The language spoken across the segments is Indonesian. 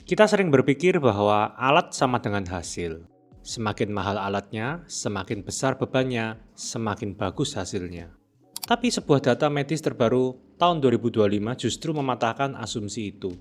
Kita sering berpikir bahwa alat sama dengan hasil. Semakin mahal alatnya, semakin besar bebannya, semakin bagus hasilnya. Tapi sebuah data medis terbaru tahun 2025 justru mematahkan asumsi itu.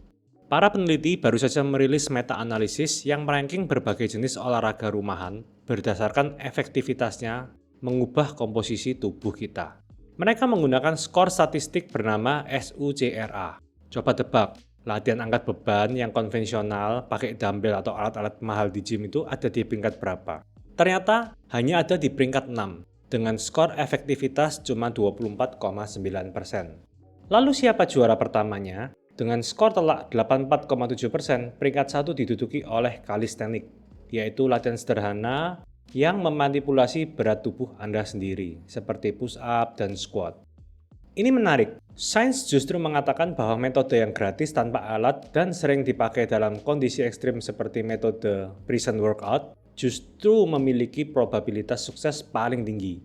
Para peneliti baru saja merilis meta-analisis yang meranking berbagai jenis olahraga rumahan berdasarkan efektivitasnya mengubah komposisi tubuh kita. Mereka menggunakan skor statistik bernama SUCRA. Coba tebak, latihan angkat beban yang konvensional pakai dumbbell atau alat-alat mahal di gym itu ada di peringkat berapa? Ternyata hanya ada di peringkat 6 dengan skor efektivitas cuma 24,9%. Lalu siapa juara pertamanya? Dengan skor telak 84,7%, peringkat 1 diduduki oleh calisthenics, yaitu latihan sederhana yang memanipulasi berat tubuh Anda sendiri, seperti push up dan squat. Ini menarik, sains justru mengatakan bahwa metode yang gratis tanpa alat dan sering dipakai dalam kondisi ekstrim seperti metode prison workout justru memiliki probabilitas sukses paling tinggi.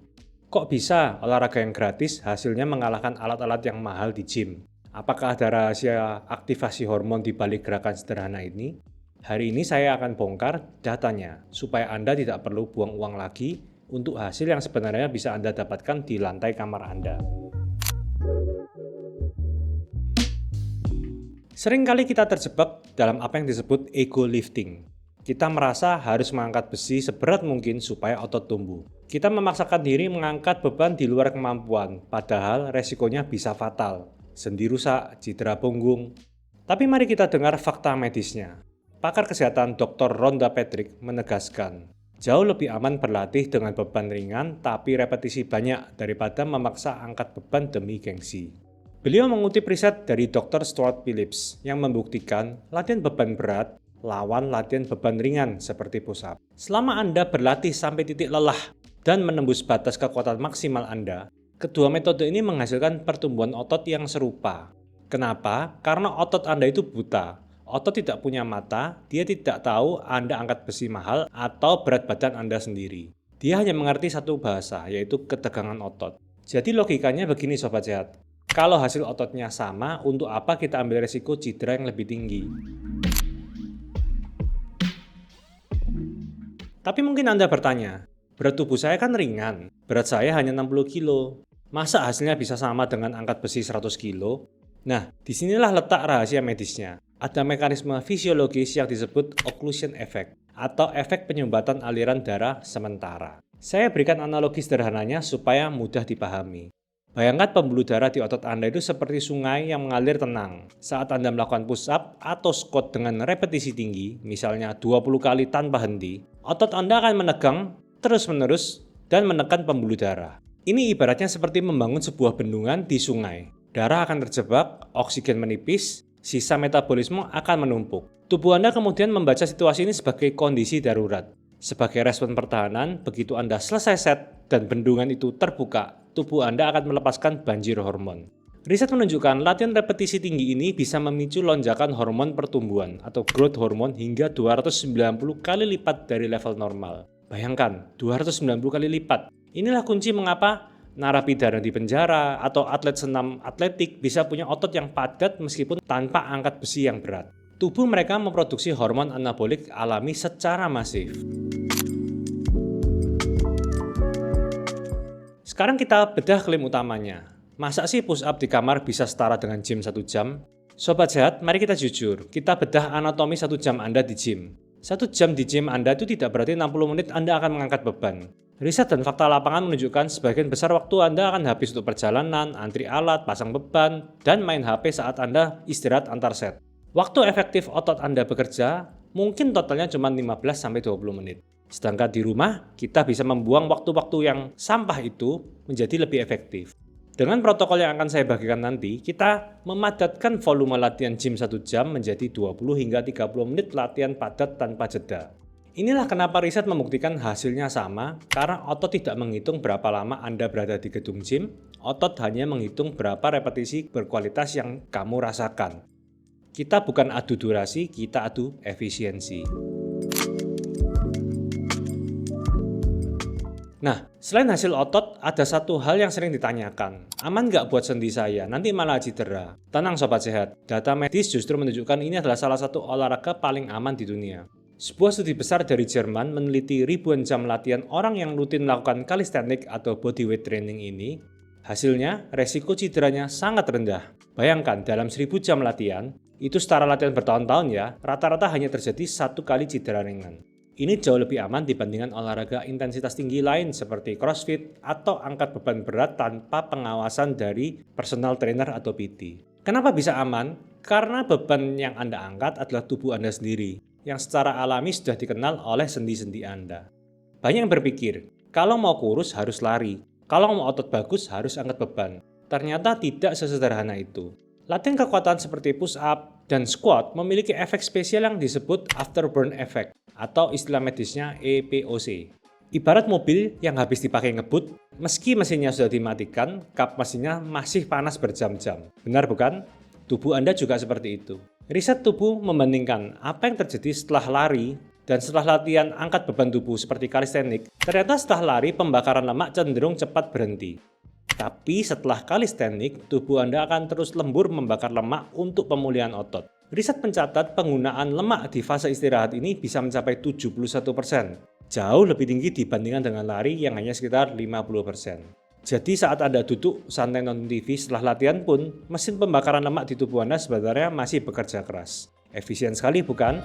Kok bisa olahraga yang gratis hasilnya mengalahkan alat-alat yang mahal di gym? Apakah ada rahasia aktivasi hormon di balik gerakan sederhana ini? Hari ini saya akan bongkar datanya, supaya Anda tidak perlu buang uang lagi untuk hasil yang sebenarnya bisa Anda dapatkan di lantai kamar Anda. Seringkali kita terjebak dalam apa yang disebut ego lifting. Kita merasa harus mengangkat besi seberat mungkin supaya otot tumbuh. Kita memaksakan diri mengangkat beban di luar kemampuan, padahal resikonya bisa fatal. Sendi rusak, cedera punggung. Tapi mari kita dengar fakta medisnya. Pakar kesehatan Dr. Rhonda Patrick menegaskan, jauh lebih aman berlatih dengan beban ringan tapi repetisi banyak daripada memaksa angkat beban demi gengsi. Beliau mengutip riset dari Dr. Stuart Phillips yang membuktikan latihan beban berat lawan latihan beban ringan seperti push up. Selama Anda berlatih sampai titik lelah dan menembus batas kekuatan maksimal Anda, kedua metode ini menghasilkan pertumbuhan otot yang serupa. Kenapa? Karena otot Anda itu buta. Otot tidak punya mata, dia tidak tahu Anda angkat besi mahal atau berat badan Anda sendiri. Dia hanya mengerti satu bahasa, yaitu ketegangan otot. Jadi logikanya begini Sobat Sehat. Kalau hasil ototnya sama, untuk apa kita ambil resiko cedera yang lebih tinggi? Tapi mungkin Anda bertanya, berat tubuh saya kan ringan, berat saya hanya 60 kilo. Masa hasilnya bisa sama dengan angkat besi 100 kilo? Nah, disinilah letak rahasia medisnya. Ada mekanisme fisiologis yang disebut occlusion effect, atau efek penyumbatan aliran darah sementara. Saya berikan analogi sederhananya supaya mudah dipahami. Bayangkan pembuluh darah di otot Anda itu seperti sungai yang mengalir tenang. Saat Anda melakukan push up atau squat dengan repetisi tinggi, misalnya 20 kali tanpa henti, otot Anda akan menegang terus-menerus dan menekan pembuluh darah. Ini ibaratnya seperti membangun sebuah bendungan di sungai. Darah akan terjebak, oksigen menipis, sisa metabolisme akan menumpuk. Tubuh Anda kemudian membaca situasi ini sebagai kondisi darurat. Sebagai respon pertahanan, begitu Anda selesai set dan bendungan itu terbuka, tubuh Anda akan melepaskan banjir hormon. Riset menunjukkan latihan repetisi tinggi ini bisa memicu lonjakan hormon pertumbuhan atau growth hormone hingga 290 kali lipat dari level normal. Bayangkan, 290 kali lipat. Inilah kunci mengapa narapidana di penjara atau atlet senam atletik bisa punya otot yang padat meskipun tanpa angkat besi yang berat. Tubuh mereka memproduksi hormon anabolik alami secara masif. Sekarang kita bedah klaim utamanya. Masa sih push up di kamar bisa setara dengan gym 1 jam? Sobat Sehat, mari kita jujur. Kita bedah anatomi 1 jam Anda di gym. 1 jam di gym Anda itu tidak berarti 60 menit Anda akan mengangkat beban. Riset dan fakta lapangan menunjukkan sebagian besar waktu Anda akan habis untuk perjalanan, antri alat, pasang beban, dan main HP saat Anda istirahat antar set. Waktu efektif otot Anda bekerja mungkin totalnya cuma 15-20 menit. Sedangkan di rumah, kita bisa membuang waktu-waktu yang sampah itu menjadi lebih efektif. Dengan protokol yang akan saya bagikan nanti, kita memadatkan volume latihan gym 1 jam menjadi 20 hingga 30 menit latihan padat tanpa jeda. Inilah kenapa riset membuktikan hasilnya sama, karena otot tidak menghitung berapa lama Anda berada di gedung gym, otot hanya menghitung berapa repetisi berkualitas yang kamu rasakan. Kita bukan adu durasi, kita adu efisiensi. Nah, selain hasil otot, ada satu hal yang sering ditanyakan. Aman nggak buat sendi saya? Nanti malah cedera. Tenang Sobat Sehat, data medis justru menunjukkan ini adalah salah satu olahraga paling aman di dunia. Sebuah studi besar dari Jerman meneliti ribuan jam latihan orang yang rutin melakukan calisthenics atau bodyweight training ini. Hasilnya, resiko cederanya sangat rendah. Bayangkan, dalam 1000 jam latihan, itu setara latihan bertahun-tahun ya, rata-rata hanya terjadi 1 kali cedera ringan. Ini jauh lebih aman dibandingkan olahraga intensitas tinggi lain seperti CrossFit atau angkat beban berat tanpa pengawasan dari personal trainer atau PT. Kenapa bisa aman? Karena beban yang Anda angkat adalah tubuh Anda sendiri, yang secara alami sudah dikenal oleh sendi-sendi Anda. Banyak yang berpikir, kalau mau kurus harus lari, kalau mau otot bagus harus angkat beban. Ternyata tidak sesederhana itu. Latihan kekuatan seperti push-up dan squat memiliki efek spesial yang disebut afterburn effect atau istilah medisnya EPOC. Ibarat mobil yang habis dipakai ngebut, meski mesinnya sudah dimatikan, kap mesinnya masih panas berjam-jam. Benar bukan? Tubuh Anda juga seperti itu. Riset tubuh membandingkan apa yang terjadi setelah lari dan setelah latihan angkat beban tubuh seperti calisthenics. Ternyata setelah lari pembakaran lemak cenderung cepat berhenti. Tapi setelah calisthenics, tubuh Anda akan terus lembur membakar lemak untuk pemulihan otot. Riset mencatat penggunaan lemak di fase istirahat ini bisa mencapai 71%. Jauh lebih tinggi dibandingkan dengan lari yang hanya sekitar 50%. Jadi saat Anda duduk santai nonton TV setelah latihan pun, mesin pembakaran lemak di tubuh Anda sebenarnya masih bekerja keras. Efisien sekali bukan?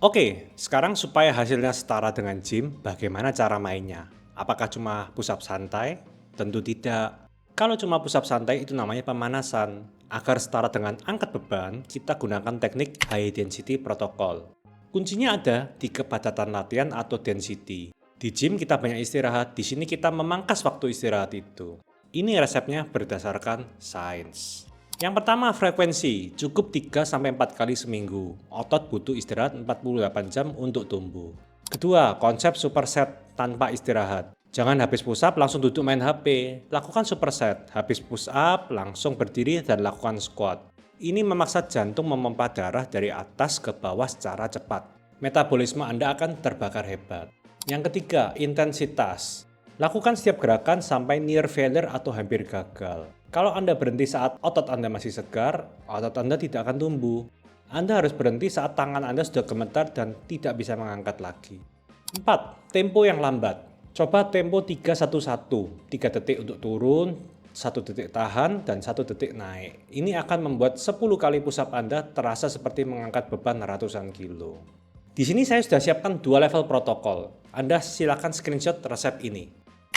Oke, sekarang supaya hasilnya setara dengan gym, bagaimana cara mainnya? Apakah cuma push up santai? Tentu tidak. Kalau cuma push up santai itu namanya pemanasan. Agar setara dengan angkat beban, kita gunakan teknik high density protocol. Kuncinya ada di kepadatan latihan atau density. Di gym kita banyak istirahat, di sini kita memangkas waktu istirahat itu. Ini resepnya berdasarkan sains. Yang pertama, frekuensi, cukup 3-4 kali seminggu. Otot butuh istirahat 48 jam untuk tumbuh. Kedua, konsep superset tanpa istirahat. Jangan habis push up langsung duduk main HP. Lakukan superset, habis push up langsung berdiri dan lakukan squat. Ini memaksa jantung memompa darah dari atas ke bawah secara cepat. Metabolisme Anda akan terbakar hebat. Yang ketiga, intensitas. Lakukan setiap gerakan sampai near failure atau hampir gagal. Kalau Anda berhenti saat otot Anda masih segar, otot Anda tidak akan tumbuh. Anda harus berhenti saat tangan Anda sudah gemetar dan tidak bisa mengangkat lagi. 4. Tempo yang lambat. Coba tempo 3-1-1, 3 detik untuk turun, 1 detik tahan, dan 1 detik naik. Ini akan membuat 10 kali push up Anda terasa seperti mengangkat beban ratusan kilo. Di sini saya sudah siapkan 2 level protokol. Anda silakan screenshot resep ini.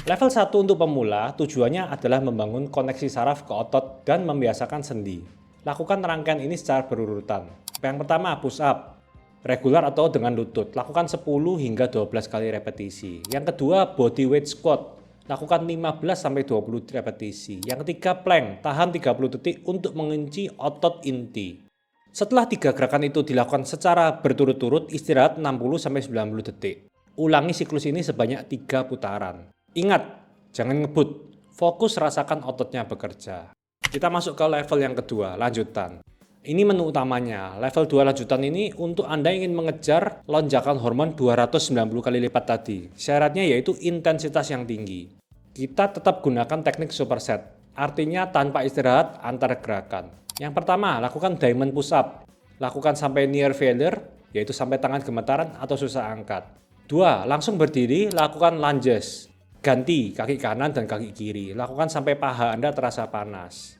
Level 1 untuk pemula, tujuannya adalah membangun koneksi saraf ke otot dan membiasakan sendi. Lakukan rangkaian ini secara berurutan. Yang pertama, push up. Regular atau dengan lutut, lakukan 10 hingga 12 kali repetisi. Yang kedua, bodyweight squat, lakukan 15-20 repetisi. Yang ketiga, plank, tahan 30 detik untuk mengunci otot inti. Setelah 3 gerakan itu dilakukan secara berturut-turut, istirahat 60-90 detik. Ulangi siklus ini sebanyak 3 putaran. Ingat, jangan ngebut, fokus rasakan ototnya bekerja. Kita masuk ke level yang kedua, lanjutan. Ini menu utamanya. Level 2 lanjutan ini untuk Anda ingin mengejar lonjakan hormon 290 kali lipat tadi. Syaratnya yaitu intensitas yang tinggi. Kita tetap gunakan teknik superset, artinya tanpa istirahat antar gerakan. Yang pertama, lakukan diamond push up. Lakukan sampai near failure, yaitu sampai tangan gemetaran atau susah angkat. 2. Langsung berdiri, lakukan lunges. Ganti kaki kanan dan kaki kiri. Lakukan sampai paha Anda terasa panas.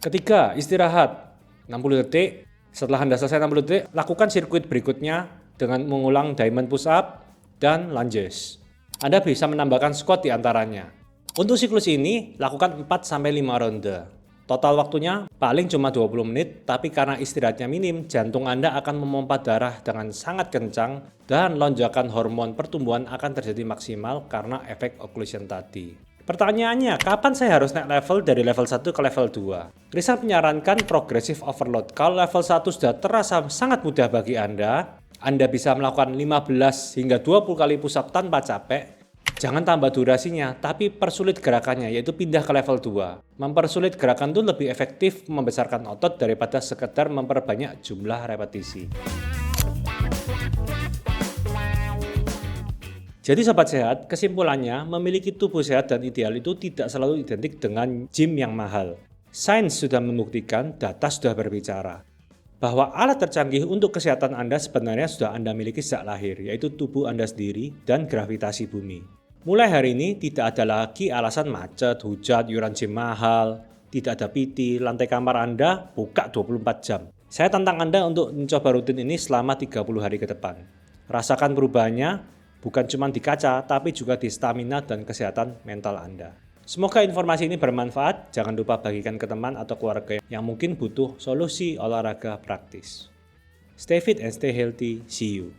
Ketiga, istirahat 60 detik. Setelah Anda selesai 60 detik, lakukan sirkuit berikutnya dengan mengulang diamond push up dan lunges. Anda bisa menambahkan squat di antaranya. Untuk siklus ini, lakukan 4-5 ronde. Total waktunya paling cuma 20 menit, tapi karena istirahatnya minim, jantung Anda akan memompa darah dengan sangat kencang dan lonjakan hormon pertumbuhan akan terjadi maksimal karena efek occlusion tadi. Pertanyaannya, kapan saya harus naik level dari level 1 ke level 2? Riset menyarankan progressive overload. Kalau level 1 sudah terasa sangat mudah bagi Anda bisa melakukan 15 hingga 20 kali push up tanpa capek. Jangan tambah durasinya, tapi persulit gerakannya, yaitu pindah ke level 2. Mempersulit gerakan itu lebih efektif membesarkan otot daripada sekedar memperbanyak jumlah repetisi. Jadi sobat sehat, kesimpulannya memiliki tubuh sehat dan ideal itu tidak selalu identik dengan gym yang mahal. Sains sudah membuktikan, data sudah berbicara, bahwa alat tercanggih untuk kesehatan Anda sebenarnya sudah Anda miliki sejak lahir, yaitu tubuh Anda sendiri dan gravitasi bumi. Mulai hari ini tidak ada lagi alasan macet, hujan, iuran gym mahal, tidak ada PT, lantai kamar Anda buka 24 jam. Saya tantang Anda untuk mencoba rutin ini selama 30 hari ke depan. Rasakan perubahannya, bukan cuma di kaca, tapi juga di stamina dan kesehatan mental Anda. Semoga informasi ini bermanfaat. Jangan lupa bagikan ke teman atau keluarga yang mungkin butuh solusi olahraga praktis. Stay fit and stay healthy. See you.